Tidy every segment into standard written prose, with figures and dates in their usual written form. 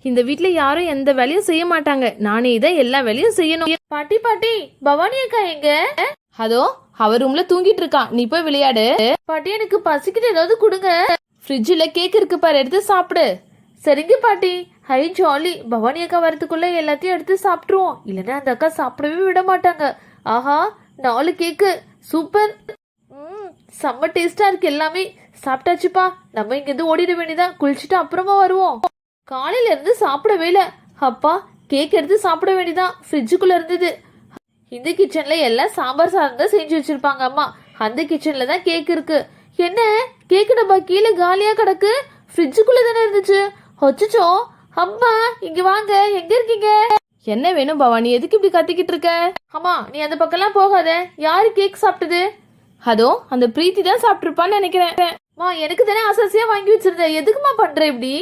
இந்த வீட்ல யாரும் எந்த வேலையும் செய்ய மாட்டாங்க, நானே தான் எல்லா வேலையும் செய்யணும். பாட்டி பாட்டி, பவானி அக்கா எங்க? அதோ அவர் ரூம்ல தூங்கிட்டு இருக்கா, நீ போய் விளையாடு. பாட்டி எனக்கு பசிக்குது, ஏதாவது கொடுங்க. ஃப்ரிட்ஜ்ல கேக் இருக்கு பாரு, எடுத்து சாப்பிடு. சரிங்க பாட்டி. ஹை ஜாலி, பவானி அக்கா வரதுக்குள்ள எல்லாத்தையும் எடுத்து சாப்பிட்டுருவோம், இல்லைன்னா அந்த அக்கா சாப்பிடவே விட மாட்டாங்க. ஆஹா 4 கேக்கு, சூப்பர். செம்ம டேஸ்டா இருக்கு எல்லாமே. சாப்பிட்டாச்சுப்பா, நம்ம இங்க இருந்து ஓடிட வேண்டியதான், குளிச்சுட்டு அப்புறமா வருவோம். காலையில இருந்து சாப்பிடவே இல்ல. அப்பா கேக் எடுத்து சாப்பிட வேண்டியதான், ஃப்ரிட்ஜுக்குள்ள இருந்தது. இந்த கிச்சன்ல எல்லாம் சாம்பார் சாதம் தான் செஞ்சு வச்சிருப்பாங்க அம்மா, அந்த கிச்சன்ல தான் கேக் இருக்கு. என்ன கேக்கு டப்பா கீழே காலியா கிடக்கு, ஃப்ரிட்ஜுக்குள்ள தானே இருந்துச்சு. அச்சச்சோ, அம்மா இங்க வாங்க, எங்க இருக்கீங்க? என்ன வேணும் பவானி, எதுக்கு இப்படி கத்திக்கிட்டு இருக்க? அம்மா நீ அந்த பக்கம்லாம் போகாத, யாரு கேக் சாப்பிட்டது? அதோ அந்த பிரீத்தி தான் சாப்பிட்டுருப்பான்னு நினைக்கிறேன். மா எனக்கு தானே ஆசாசியா வாங்கி வச்சிருந்த, எதுக்குமா பண்ற இப்படி?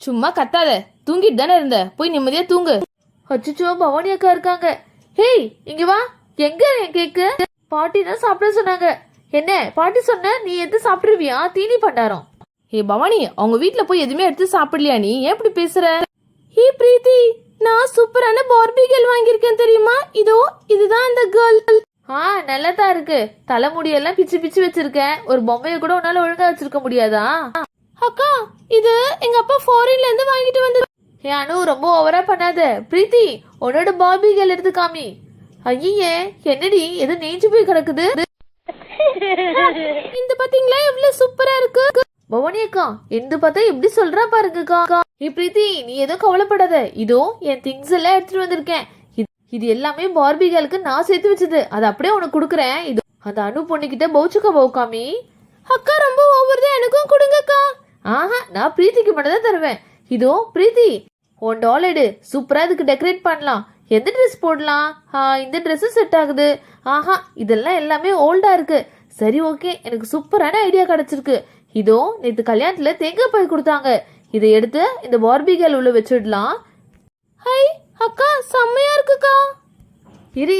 சும்மா கத்தாத, தூங்கிட்டு தானே இருந்த, போய் நிம்மதியா தூங்கு. அச்சச்சோ, பவானி அக்கா இருக்காங்க. ஹேய் இங்க வா, எங்க என் கேக்கு? பாட்டி தான் சாப்பிட சொன்னாங்க. என்ன பாட்டி சொன்ன, நீ எடுத்து சாப்பிடுவியா? தீனி பண்டாரம். ஏ பவானி, அவங்க வீட்ல போய் எதுவுமே எடுத்து சாப்பிடலையா நீ? ஏன் இப்படி பேசுற? ஹே பிரீத்தி, நான் சூப்பரான பார்பி கேர்ள் வாங்கியிருக்கேன் தெரியுமா? இதோ இதுதான் அந்த கேர்ள். நல்லா தான் இருக்கு, தலைமுடியெல்லாம் பிச்சு பிச்சு வச்சிருக்கேன், ஒரு பொம்மைய கூட உன்னால ஒழுங்கா வச்சிருக்க முடியாதா? அக்கா இது எங்க அப்பா ஃபாரின்ல இருந்து வாங்கிட்டு வந்து. ஏ அனு, ரொம்ப ஓவரா பண்ணாத. பிரீத்தி உன்னோட பார்பி கேர்ள் எடுத்து காமி. ஐயே என்னடி, எது நெஞ்சு போய் கிடக்குது. இந்த பாத்தீங்களா எவ்வளவு சூப்பரா இருக்கு. பவானி அக்கா எந்த பார்த்தா எப்படி சொல்றா பாருங்கக்கா. பிரீத்தி நீ எதுவும் கவலைப்படாத, இதோ என் திங்ஸ் எல்லாம் எடுத்துட்டு வந்திருக்கேன். இது எல்லாமே பார்பி கேர்ளுக்கு நான் சேர்த்து வச்சது, அது அப்படியே உனக்கு கொடுக்குறேன். இது அந்த அனு பொண்ணுகிட்ட பவுச்சுக்கா பவுக்காமி. அக்கா ரொம்ப ஓவர் தான், எனக்கும் கொடுங்கக்கா. ஆஹா, நான் பிரீத்திக்கு மட்டும் தான் தருவேன். இதோ பிரீத்தி உன் டால் எடு, சூப்பரா இதுக்கு டெக்கரேட் பண்ணலாம். எந்த ட்ரெஸ் போடலாம்? இந்த ட்ரெஸ் செட் ஆகுது. ஆஹா இதெல்லாம் எல்லாமே ஓல்டா இருக்கு. சரி ஓகே, எனக்கு சூப்பரான ஐடியா கிடைச்சிருக்கு. இதோ நேற்று கல்யாணத்துல தேங்காய் பாய் கொடுத்தாங்க, இதை எடுத்து இந்த பார்பி கேர்ள் உள்ள வச்சிடலாம். ஹை அக்கா செம்மையா இருக்குக்கா. இரு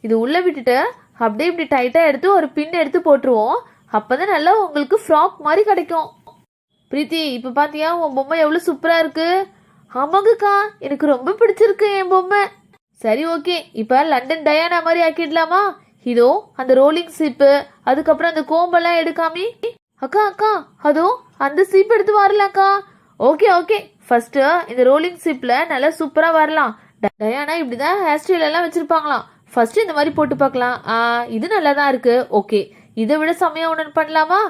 இது உள்ள விட்டுட்டு அப்படியே இப்படி டைட்டா எடுத்து ஒரு பின் எடுத்து போட்டுருவோம், அப்பதான் நல்லா உங்களுக்கு ஃப்ராக் மாதிரி கிடைக்கும். பிரீத்தி இப்ப பாத்தியா உன் பொம்மை எவ்வளவு சூப்பரா இருக்கு? ஆமாங்கக்கா, எனக்கு ரொம்ப பிடிச்சிருக்கு என் பொம்மை. சரி ஓகே, இப்ப லண்டன் டயானா மாதிரி ஆக்கிடலாமா? இதோ அந்த ரோலிங் சீப்பு, அதுக்கப்புறம் அந்த கோம்பெல்லாம் எடுக்காமி. அக்கா அக்கா அதோ அந்த சீப் எடுத்து வரலாம்க்கா. ஓகே ஓகே, ஃபர்ஸ்ட் இந்த ரோலிங் சீப்ல நல்லா சூப்பரா வரலாம். டயானா இப்படிதான் ஹேர் ஸ்டைல் எல்லாம் வச்சிருப்பாங்களாம். ஃபர்ஸ்ட் இந்த மாதிரி போட்டு பார்க்கலாம். இது நல்லா தான் இருக்கு. ஓகே, இதை விட செம்மையா ஒன்று பண்ணலாமா?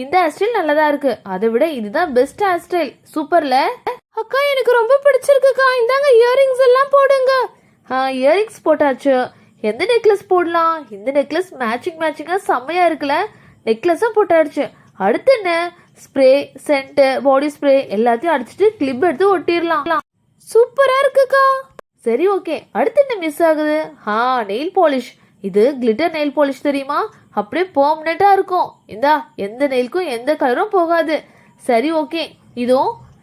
இந்த ஹேர் ஸ்டைல் நல்லதா இருக்கு, அதை விட இதுதான் பெஸ்ட் ஹேர் ஸ்டைல். சூப்பர்ல அக்கா, எனக்கு ரொம்ப பிடிச்சிருக்குக்கா. இந்தாங்க இயரிங்ஸ் எல்லாம் போடுங்க. இயரிங்ஸ் போட்டாச்சு. எந்த நெக்லஸ் போடலாம்? இந்த நெக்லஸ் மேட்சிங்கா செம்மையா இருக்குல்ல, நெக்லஸும் போட்டாச்சு. அடுத்து என்ன? ஸ்ப்ரே, சென்ட், பாடி ஸ்ப்ரே எல்லாத்தையும் அடிச்சுட்டு கிளிப் எடுத்து ஒட்டிடலாம். சூப்பரா இருக்குக்கா. சரி ஓகே, அடுத்து என்ன மிஸ் ஆகுது? Nail polish. இது கிளிட்டர் நெயில் பாலிஷ் தெரியுமா? அப்படியே பெர்மனண்டா இருக்கும். இந்தா எந்த நெயிலுக்கும் எந்த கலரும் போகாது. சரி ஓகே, இதோ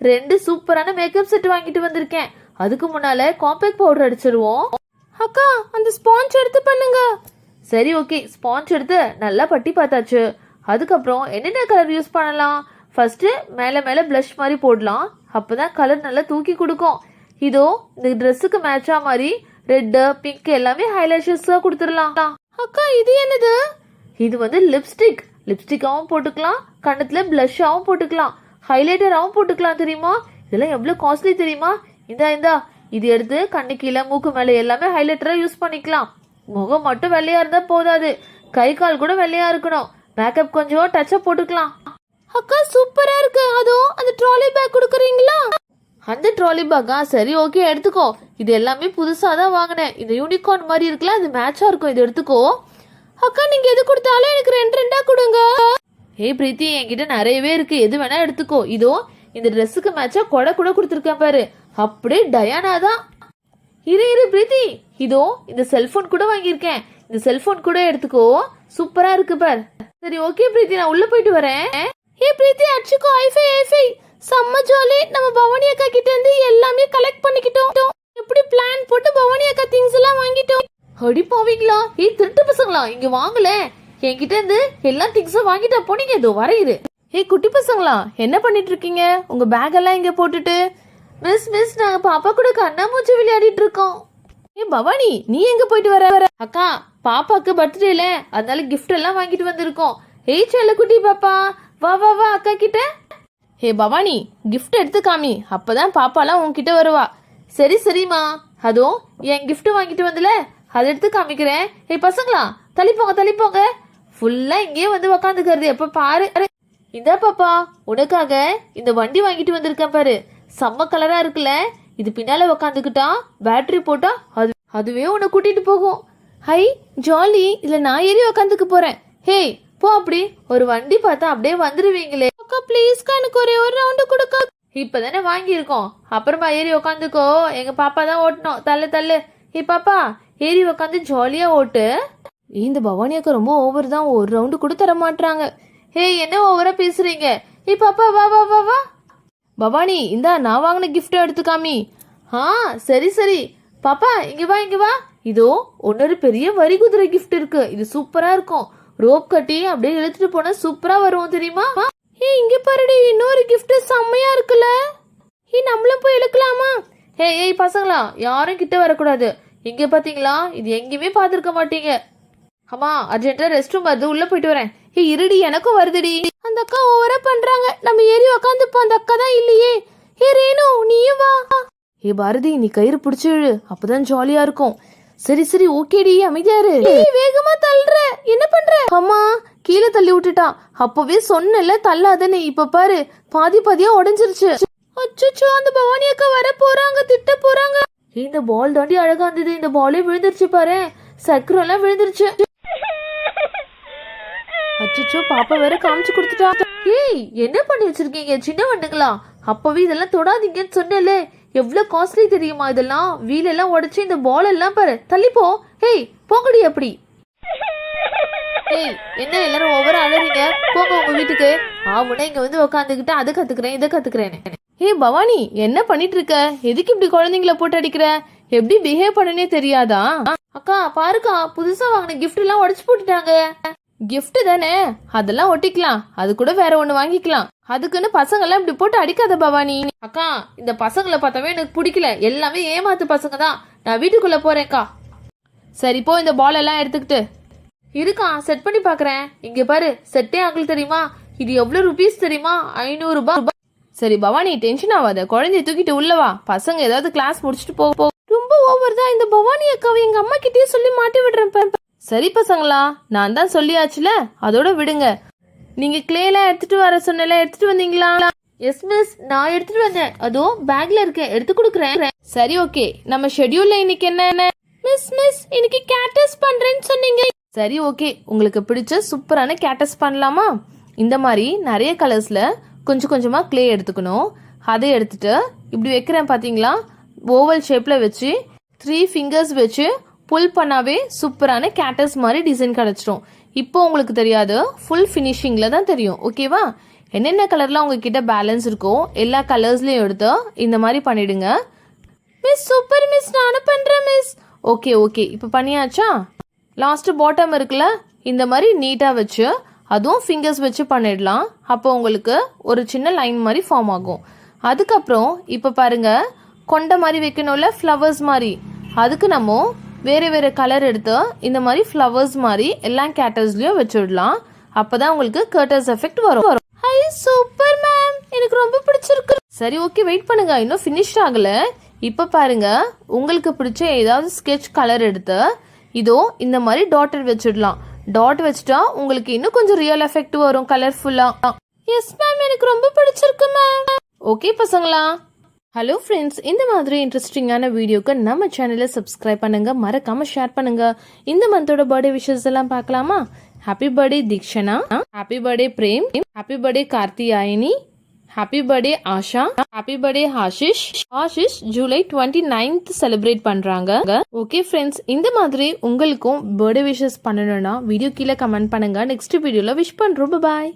2 சூப்பரான மேக்கப் செட் வாங்கிட்டு வந்திருக்கேன். அதுக்கு முன்னால காம்பேக்ட் பவுடர் அடிச்சிருவோம். அக்கா அந்த ஸ்பாஞ்ச் எடுத்து பண்ணுங்க. சரி ஓகே, ஸ்பாஞ்ச் எடுத்து நல்லா பட்டி பார்த்தாச்சு. அதுக்கப்புறம் என்னென்ன கலர் யூஸ் பண்ணலாம்? ஃபர்ஸ்ட் மேல பிளஷ் மாதிரி போடலாம், அப்பதான் கலர் நல்லா தூக்கி கொடுக்கும். இதோ இந்த ட்ரெஸ்ஸுக்கு மேட்சா மாதிரி ரெட், பிங்க் எல்லாமே ஹைலைஷர்ஸ் கொடுத்துடலாம். அக்கா இது என்னது? இது வந்து லிப்ஸ்டிக்காவும் போட்டுக்கலாம், கண்ணத்துல பிளஷாவும் போட்டுக்கலாம், ஹைலைட்டராகவும் போட்டுக்கலாம். தெரியுமா இதெல்லாம் எவ்வளவு காஸ்ட்லி தெரியுமா? இந்தா இது எடுத்து கண்ணு கீழே மூக்கு மேல எல்லாமே ஹைலைட்டரா யூஸ் பண்ணிக்கலாம். முகம் மட்டும் வெள்ளையா இருந்தா போதாது, கை கால் கூட வெள்ளையா இருக்கணும். மேக்கப் கொஞ்சம் டச்சப் போட்டுக்கலாம். அக்கா சூப்பரா இருக்கு. அதோ அந்த ட்ராலி பேக் கொடுக்குறீங்களா? அந்த ட்ராலி பேக்கா? சரி ஓகே எடுத்துக்கோ. இது எல்லாமே புதுசா தான் வாங்கினேன். இந்த யூனிகார்ன் மாதிரி இருக்குல்ல, அது மேட்சா இருக்கும், இது எடுத்துக்கோ. அக்கா நீங்க எது கொடுத்தாலும் எனக்கு 2 கொடுங்க. பிரீத்தி என்கிட்ட நிறையவே இருக்கு, எது வேணா எடுத்துக்கோ. இதோ இந்த ட்ரெஸ்ஸுக்கு மேட்சா கொடை கூட கொடுத்துருக்கேன் பாரு, அப்படியே டயானா தான். இரு பிரீத்தி, இதோ இந்த செல்போன் கூட வாங்கியிருக்கேன், இந்த செல்போன் கூட எடுத்துக்கோ, சூப்பரா இருக்கு பாரு. சரி ஓகே பிரீத்தி, நான் உள்ள போயிட்டு வரேன். பிரீத்தி அடிச்சுக்கோ. ஐஃபை செம்ம ஜாலி. நம்ம பவானி அக்கா கிட்ட இருந்து எல்லாமே கலெக்ட் பண்ணிக்கிட்டோம். எப்படி பிளான் போட்டு பவானி அக்கா திங்ஸ் எல்லாம் வாங்கிட்டோம். அடி போவீங்களா? திருட்டு பசங்களா, இங்க வாங்கல. என்கிட்ட இருந்து எல்லா திங்ஸும் வாங்கிட்டா போனீங்க. இதோ வரையுது. குட்டி பசங்களா என்ன பண்ணிட்டு இருக்கீங்க? உங்க பேக் எல்லாம் இங்க போட்டுட்டு மிஸ் மிஸ் நாங்க பாப்பா கூட கண்ணாமூச்சி விளையாடிட்டு இருக்கோம். ஏ பவானி, நீ எங்க போயிட்டு வர? அக்கா பாப்பாக்கு பர்த்டேல அதனால gift எல்லாம் வாங்கிட்டு வந்திருக்கோம். ஏய் செல்லக்குட்டி பாப்பா, வா வா வா அக்கா கிட்ட. ஹே பவானி, கிஃப்ட் எடுத்து காமி, அப்பதான் பாப்பாலாம் உன்கிட்ட வருவா. சரி சரிம்மா, அதுவும் என் gift வாங்கிட்டு வந்தல அதை எடுத்து காமிக்கிறேன். ஏய் பசங்களா தள்ளிப்போங்க ஃபுல்லா இங்கேயே வந்து உக்காந்துக்கிறது எப்ப பாரு. இந்த பாப்பா உனக்காக இந்த வண்டி வாங்கிட்டு வந்திருக்கேன் பாரு, செம்ம கலரா இருக்குல்ல. இது பின்னால உக்காந்துக்கிட்டா பேட்டரி போட்டா அதுவே உன்னை கூட்டிட்டு போகும். ஹை ஜாலி, இதுல நான் ஏறி உக்காந்துக்க போறேன். ஹே போ, அப்படி ஒரு வண்டி பார்த்தா அப்படியே வந்துருவீங்களே. அக்கா ப்ளீஸ்க்கா, எனக்கு ஒரே ஒரு ரவுண்டு கொடுக்க. இப்பதானே வாங்கியிருக்கோம், அப்புறமா ஏறி உக்காந்துக்கோ. எங்க பாப்பா தான் ஓட்டணும். தள்ளு தள்ளு. ஏ பாப்பா ஏறி உக்காந்து ஜாலியா ஓட்டு. இந்த பவானி அக்கா ரொம்ப ஓவர் தான், ஒரு ரவுண்டு கூட தர மாட்டாங்க. ஹே என்ன ஓவரா பேசுறீங்க? ஏ பாப்பா வா வா வா வா. பவானி இந்தா நான் வாங்கின கிஃப்ட் எடுத்துக்காமி. சரி சரி பாப்பா இங்க வா. இதோ ஒன்னொரு பெரிய வரி குதிரை கிஃப்ட் இருக்கு. இது சூப்பரா இருக்கும். ரோப் கட்டி அப்படியே இழுத்துட்டு போனா சூப்பரா வரும் தெரியுமா? இங்க பாருடி, இன்னொரு கிஃப்ட் செம்மையா இருக்குல்ல. நம்மளும் போய் இழுக்கலாமா? ஏய் பசங்களா, யாரும் கிட்ட வரக்கூடாது. இங்க பாத்தீங்களா, இது எங்கேயுமே பாத்துருக்க மாட்டீங்க. அம்மா அர்ஜென்ட்டா ரெஸ்ட் ரூம் வருது, உள்ள போயிட்டு வரேன். இருடி, எனக்கும் வருதுடி. அந்த அக்கா ஓவரா பண்றாங்க, நம்ம ஏறி உக்காந்துப்போம். அந்த அக்கா தான் இல்லையே. ரேணு நீயும் வா. பாரதி, நீ கயிறு பிடிச்சு இழு, அப்பதான் ஜாலியா இருக்கும். சரி சரி ஓகேடி, அமைதியாரு. வேகமா தள்ளுற, என்ன பண்ற? அம்மா கீழே தள்ளி விட்டுட்டான். அப்பவே சொன்னல தள்ளாதன்னு, இப்ப பாரு பாதியா உடைஞ்சிருச்சு. அச்சோ, அந்த பவானி அக்கா வர போறாங்க, திட்ட போறாங்க. இந்த பால் தாண்டி அழகா இருந்தது, இந்த பாலே விழுந்துருச்சு பாரு. சக்கரம் எல்லாம் விழுந்துருச்சு. அச்சோ, பாப்பா வேற காமிச்சு கொடுத்துட்டா. ஏய் என்ன பண்ணி வச்சிருக்கீங்க சின்ன வண்டுங்களா? அப்பவே இதெல்லாம் தொடாதீங்கன்னு சொன்னேன்ல. எவ்வளவு காஸ்ட்லி தெரியுமா இதெல்லாம்? வீல் எல்லாம் உடைச்சு இந்த பால் எல்லாம் பாரு. தள்ளிப்போ. ஏய் போங்கடி அப்படி. ஏய் என்ன எல்லாரும் ஒவ்வொரு அழறீங்க? போங்க உங்க வீட்டுக்கு. ஆவுனா இங்க வந்து உக்காந்துக்கிட்டு அதை கத்துக்கிறேன் இதை கத்துக்கிறேன்னு. பவானி என்ன பண்ணிட்டு இருக்க? எதுக்கு இப்படி குழந்தைங்கள போட்டு அடிக்கிற? எப்படி பிஹேவ் பண்ணனே தெரியாதா? அக்கா பாருக்கா, புதுசா வாங்கின கிஃப்ட் எல்லாம் உடைச்சு போட்டுட்டாங்க. கிஃப்ட் தானே, அதெல்லாம் ஒட்டிக்கலாம். அது கூட வேற ஒண்ணு வாங்கிக்கலாம். அதுக்குன்னு பசங்க எல்லாம் இப்படி போட்டு அடிக்காத பவானி. அக்கா இந்த பசங்களை பார்த்தாவே எனக்கு பிடிக்கல. எல்லாமே ஏமாத்து பசங்க தான். நான் வீட்டுக்குள்ள போறேன்க்கா. சரி போ, இந்த பால் எல்லாம் எடுத்துக்கிட்டு இருக்கா செட் பண்ணி பாக்குறேன். இங்க பாரு, செட்டே ஆகல தெரியுமா? இது எவ்வளவு ருபீஸ் தெரியுமா? 500 ரூபாய். சரி பவானி டென்ஷன் ஆகாத, குழந்தைய தூக்கிட்டு உள்ளவா. பசங்க ஏதாவது கிளாஸ் முடிச்சுட்டு போ. ரொம்ப ஓவர் தான். இந்த பவானி அக்காவை எங்க அம்மா கிட்டே சொல்லி மாட்டி விடுறேன். சரி பசங்களா, நான் தான் சொல்லியாச்சுல, அதோட விடுங்க. நீங்க கிளேலாம் எடுத்துட்டு வர சொன்னல, எடுத்துட்டு வந்தீங்களா? எஸ் மிஸ், நான் எடுத்துட்டு வந்தேன். அதுவும் பேக்ல இருக்கேன், எடுத்து கொடுக்குறேன். சரி ஓகே, நம்ம ஷெட்யூல்ல இன்னைக்கு என்ன? மிஸ் இன்னைக்கு கேட்டஸ் பண்றேன்னு சொன்னீங்க. சரி ஓகே, உங்களுக்கு பிடிச்ச சூப்பரான கேட்டஸ் பண்ணலாமா? இந்த மாதிரி நிறைய கலர்ஸ்ல கொஞ்சம் கொஞ்சமா கிளே எடுத்துக்கணும். அதை எடுத்துட்டு இப்படி வைக்கிறேன் பாத்தீங்களா? ஓவல் ஷேப்ல வச்சு 3 ஃபிங்கர்ஸ் வச்சு புல் பண்ணாவே சூப்பரான கேட்டஸ் மாதிரி டிசைன் கிடைச்சிடும். இப்போ உங்களுக்கு தெரியாது, ஃபுல் ஃபினிஷிங்ல தான் தெரியும். ஓகேவா? என்னென்ன கலர்லாம் உங்ககிட்ட பேலன்ஸ் இருக்கோ எல்லா கலர்ஸ்லயும் எடுத்து இந்த மாதிரி பண்ணிடுங்க. மிஸ் சூப்பர் மிஸ், நானும் பண்றேன் மிஸ். ஓகே இப்போ பண்ணியாச்சா? லாஸ்ட் பாட்டம் இருக்குல்ல, இந்த மாதிரி நீட்டா வச்சு அதுவும் ஃபிங்கர்ஸ் வச்சு பண்ணிடலாம். அப்போ உங்களுக்கு ஒரு சின்ன லைன் மாதிரி ஃபார்ம் ஆகும். அதுக்கப்புறம் இப்போ பாருங்க, கொண்ட மாதிரி வைக்கணும்ல, ஃப்ளவர்ஸ் மாதிரி. அதுக்கு நம்ம வேற கலர் எடுத்து இந்த மாதிரி ஃப்ளவர்ஸ் மாதிரி எல்லா கேட்டர்ஸ்லயும் வச்சுடலாம். அப்பதான் உங்களுக்கு கர்டர்ஸ் எஃபெக்ட் வரும். ஹை சூப்பர் மேம், எனக்கு ரொம்ப பிடிச்சிருக்கு. சரி ஓகே, வெயிட் பண்ணுங்க, இன்னும் ஃபினிஷ் ஆகல. இப்ப பாருங்க, உங்களுக்கு பிடிச்ச ஏதாவது ஸ்கெட்ச் கலர் எடுத்து இதோ இந்த மாதிரி டாட்டர் வச்சிடலாம். டாட் வச்சுட்டா உங்களுக்கு இன்னும் கொஞ்சம் ரியல் எஃபெக்ட் வரும், கலர்ஃபுல்லா. எஸ் மேம், எனக்கு ரொம்ப பிடிச்சிருக்கு மேம். ஓகே பசங்களா. ஹலோ ஃப்ரெண்ட்ஸ், இந்த மாதிரி இன்ட்ரெஸ்டிங்கான வீடியோக்கு நம்ம சேனலை சப்ஸ்கிரைப் பண்ணுங்க, மறக்காம ஷேர் பண்ணுங்க. இந்த மந்தோட பர்த்டே விஷஸ் எல்லாம் பார்க்கலாமா? Happy birthday Theekshana, happy birthday Prem, happy birthday Karthiyayini, happy birthday Asha, happy birthday Ashish July 29th celebrate பண்றாங்க. ஓகே ஃப்ரெண்ட்ஸ், இந்த மாதிரி உங்களுக்கும் பர்த்டே விஷஸ் பண்ணணும்னா வீடியோ கீழே கமெண்ட் பண்ணுங்க. நெக்ஸ்ட் வீடியோல விஷ் பண்றோம். பாய்.